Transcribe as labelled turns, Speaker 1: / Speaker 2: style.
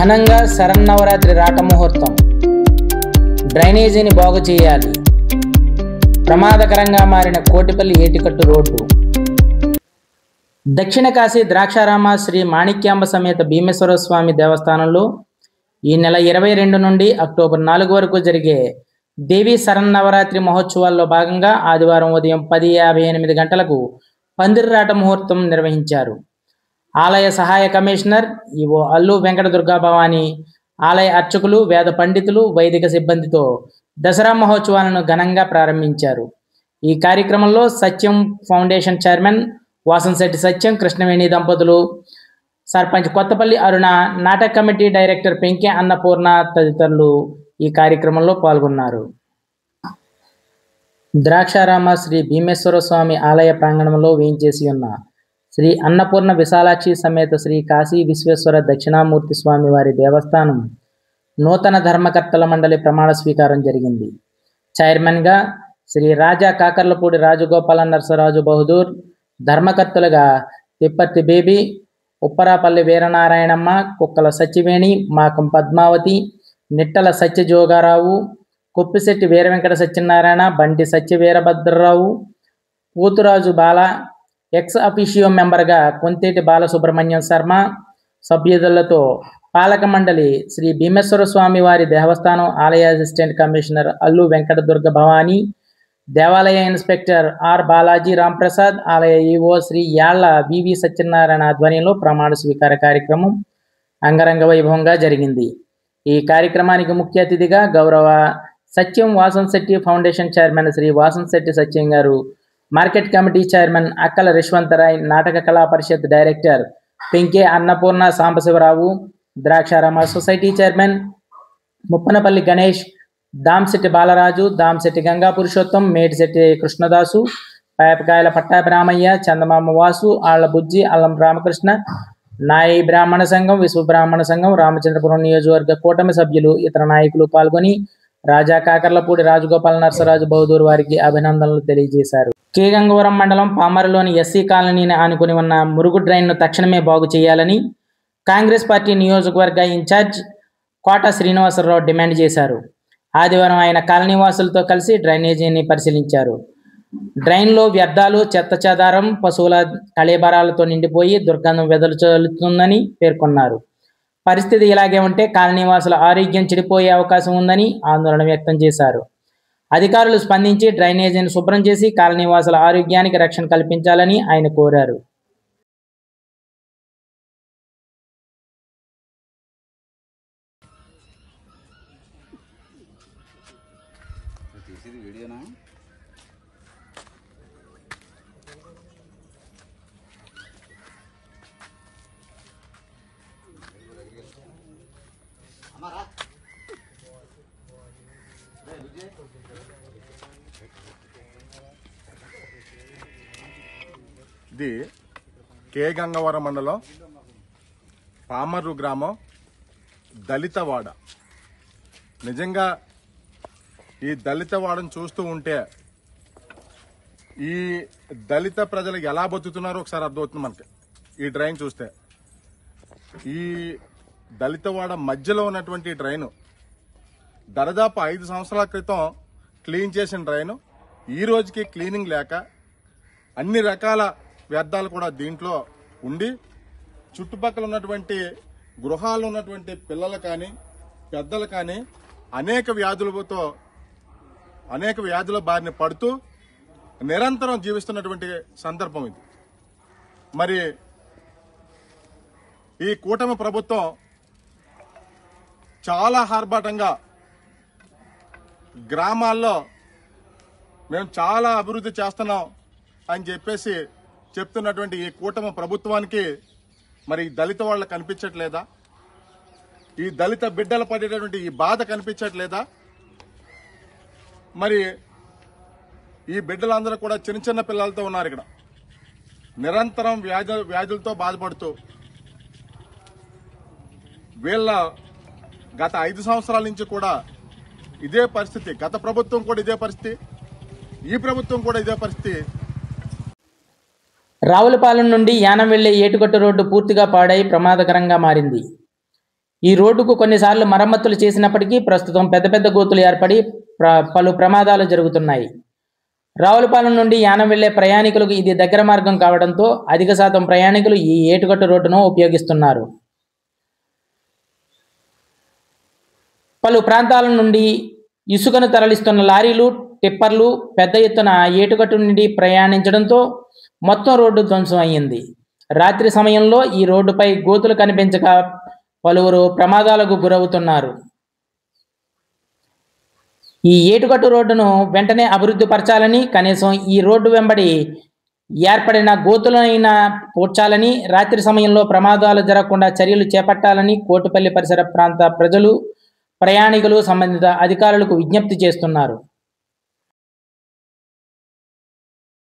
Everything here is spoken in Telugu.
Speaker 1: ఘనంగా శరన్నవరాత్రి రాట ముహూర్తం. డ్రైనేజీని బాగు చేయాలి. ప్రమాదకరంగా మారిన కోటిపల్లి ఏటికట్టు రోడ్డు. దక్షిణ కాశీ ద్రాక్షారామ శ్రీ మాణిక్యాంబ సమేత భీమేశ్వర స్వామి దేవస్థానంలో ఈ నెల 22 నుండి అక్టోబర్ 4 వరకు జరిగే దేవీ శరన్నవరాత్రి మహోత్సవాల్లో భాగంగా ఆదివారం ఉదయం 10:58 గంటలకు పందిర్రాట ముహూర్తం నిర్వహించారు. ఆలయ సహాయ కమిషనర్ ఈవో అల్లు వెంకట దుర్గా భవాని, ఆలయ అర్చకులు, వేద పండితులు, వైదిక సిబ్బందితో దసరా మహోత్సవాలను ఘనంగా ప్రారంభించారు. ఈ కార్యక్రమంలో సత్యం ఫౌండేషన్ చైర్మన్ వాసంశెట్టి సత్యం, కృష్ణవేణి దంపతులు, సర్పంచ్ కొత్తపల్లి అరుణ, నాటక కమిటీ డైరెక్టర్ పెంకే అన్నపూర్ణ తదితరులు ఈ కార్యక్రమంలో పాల్గొన్నారు. ద్రాక్షారామ శ్రీ భీమేశ్వర స్వామి ఆలయ ప్రాంగణంలో వేయించేసి ఉన్న శ్రీ అన్నపూర్ణ విశాలాక్షి సమేత శ్రీ కాశీ విశ్వేశ్వర దక్షిణామూర్తి స్వామి వారి దేవస్థానం నూతన ధర్మకర్తల మండలి ప్రమాణ స్వీకారం జరిగింది. చైర్మన్గా శ్రీ రాజా కాకర్లపూడి రాజగోపాల నరసరాజు బహదూర్, ధర్మకర్తలుగా తిప్పర్తి బేబీ, ఉప్పరాపల్లి వీరనారాయణమ్మ, కుక్కల సత్యవేణి, మాకం పద్మావతి, నిట్టల సత్యజోగారావు, కొప్పిశెట్టి వీరవెంకట సత్యనారాయణ, బండి సత్యవీరభద్రరావు, పోతురాజు బాల, ఎక్స్ అఫీషియో మెంబర్గా కొంతేటి బాలసుబ్రహ్మణ్యం శర్మ, సభ్యులతో పాలక మండలి శ్రీ భీమేశ్వర స్వామి వారి దేవస్థానం ఆలయ అసిస్టెంట్ కమిషనర్ అల్లు వెంకట దుర్గ భవాని, దేవాలయ ఇన్స్పెక్టర్ ఆర్ బాలాజీ రాంప్రసాద్, ఆలయ ఈవో శ్రీ యాళ్ల వివి సత్యనారాయణ ఆధ్వర్యంలో ప్రమాణ స్వీకార కార్యక్రమం అంగరంగ వైభవంగా జరిగింది. ఈ కార్యక్రమానికి ముఖ్య అతిథిగా గౌరవ సత్యం వాసంశెట్టి ఫౌండేషన్ చైర్మన్ శ్రీ వాసంశెట్టి సత్యం గారు, market committee chairman Akkala Rishwantharai, Nataka Kala Parishat director Penke Annapurna Sambasivarao, Draksharama society chairman Muppanapalli Ganesh, Damsetti Balaraju, Damsetti Ganga Purushottam, Metisetti Krishnadasu, Payapakayala Pattabhiramayya, Chandamama Vasu, Alla Bujji, Allam Ramakrishna, నాయి బ్రాహ్మణ సంఘం, విశ్వ బ్రాహ్మణ సంఘం, రామచంద్రపురం నియోజకవర్గ కూటమి సభ్యులు, ఇతర నాయకులు పాల్గొని రాజా కాకర్లపూడి రాజగోపాల నరసరాజు బహదూర్ వారికి అభినందనలు తెలియజేశారు. కే గంగవరం మండలం పామరులోని ఎస్సీ కాలనీని ఆనుకుని ఉన్న మురుగు డ్రైన్ను తక్షణమే బాగు చేయాలని కాంగ్రెస్ పార్టీ నియోజకవర్గ ఇన్ఛార్జ్ కోట శ్రీనివాసరావు డిమాండ్ చేశారు. ఆదివారం ఆయన కాలనీ వాసులతో కలిసి డ్రైనేజీని పరిశీలించారు. డ్రైన్లో వ్యర్థాలు, చెత్త చెదారం, పశువుల కళేబరాలతో నిండిపోయి దుర్గంధం వెదజల్లుతుందని పేర్కొన్నారు. పరిస్థితి ఇలాగే ఉంటే కాలనీ వాసుల ఆరోగ్యం చెడిపోయే అవకాశం ఉందని ఆందోళన వ్యక్తం చేశారు. అధికారులు స్పందించి డ్రైనేజీని శుభ్రం చేసి కాలనీ వాసుల ఆరోగ్యానికి రక్షణ కల్పించాలని ఆయన కోరారు.
Speaker 2: ఇది కే గంగవరం మండలం పామర్రు గ్రామం దళితవాడ. నిజంగా ఈ దళితవాడను చూస్తూ ఉంటే ఈ దళిత ప్రజలు ఎలా బతుకుతున్నారో ఒకసారి అర్థమవుతుంది మనకి. ఈ డ్రైన్ చూస్తే ఈ దళితవాడ మధ్యలో ఉన్నటువంటి డ్రైన్ దాదాపు 5 సంవత్సరాల క్రితం క్లీన్ చేసిన డ్రైన్ ఈ రోజుకి క్లీనింగ్ లేక అన్ని రకాల వ్యర్థాలు కూడా దీంట్లో ఉండి చుట్టుపక్కల ఉన్నటువంటి గృహాల్లో ఉన్నటువంటి పిల్లలు కానీ పెద్దలు కానీ అనేక వ్యాధుల బారిన పడుతూ నిరంతరం జీవిస్తున్నటువంటి సందర్భం ఇది. మరి ఈ కూటమి ప్రభుత్వం చాలా ఆర్భాటంగా గ్రామాల్లో మేము చాలా అభివృద్ధి చేస్తున్నాం అని చెప్పేసి చెప్తున్నటువంటి ఈ కూటమి ప్రభుత్వానికి మరి దళిత వాళ్ళకి కనిపించట్లేదా? ఈ దళిత బిడ్డలు పడేటటువంటి ఈ బాధ కనిపించట్లేదా? మరి ఈ బిడ్డలందరూ కూడా చిన్న చిన్న పిల్లలతో ఉన్నారు. ఇక్కడ నిరంతరం వ్యాధులతో బాధపడుతూ వీళ్ళ గత 5 సంవత్సరాల నుంచి కూడా ఇదే పరిస్థితి. గత ప్రభుత్వం కూడా ఇదే పరిస్థితి, ఈ ప్రభుత్వం కూడా ఇదే పరిస్థితి.
Speaker 1: రావులపాలెం నుండి యానం వెళ్లే ఏటుగట్టు రోడ్డు పూర్తిగా పాడై ప్రమాదకరంగా మారింది. ఈ రోడ్డుకు కొన్నిసార్లు మరమ్మతులు చేసినప్పటికీ ప్రస్తుతం పెద్ద పెద్ద గోతులు ఏర్పడి పలు ప్రమాదాలు జరుగుతున్నాయి. రావులపాలెం నుండి యానం వెళ్లే ప్రయాణికులకు ఇది దగ్గర మార్గం కావడంతో అధిక శాతం ప్రయాణికులు ఈ ఏటుగట్టు రోడ్డును ఉపయోగిస్తున్నారు. పలు ప్రాంతాల నుండి ఇసుకను తరలిస్తున్న లారీలు, టిప్పర్లు పెద్ద ఎత్తున ఏటుగట్టు నుండి ప్రయాణించడంతో మొత్తం రోడ్డు ధ్వంసం అయ్యింది. రాత్రి సమయంలో ఈ రోడ్డుపై గోతులు కనిపించక పలువురు ప్రమాదాలకు గురవుతున్నారు. ఈ ఏటుగట్టు రోడ్డును వెంటనే అభివృద్ధి పరచాలని, కనీసం ఈ రోడ్డు వెంబడి ఏర్పడిన గోతులైనా పూడ్చాలని, రాత్రి సమయంలో ప్రమాదాలు జరగకుండా చర్యలు చేపట్టాలని కోటిపల్లి పరిసర ప్రాంత ప్రజలు, ప్రయాణికులు సంబంధిత అధికారులకు విజ్ఞప్తి చేస్తున్నారు.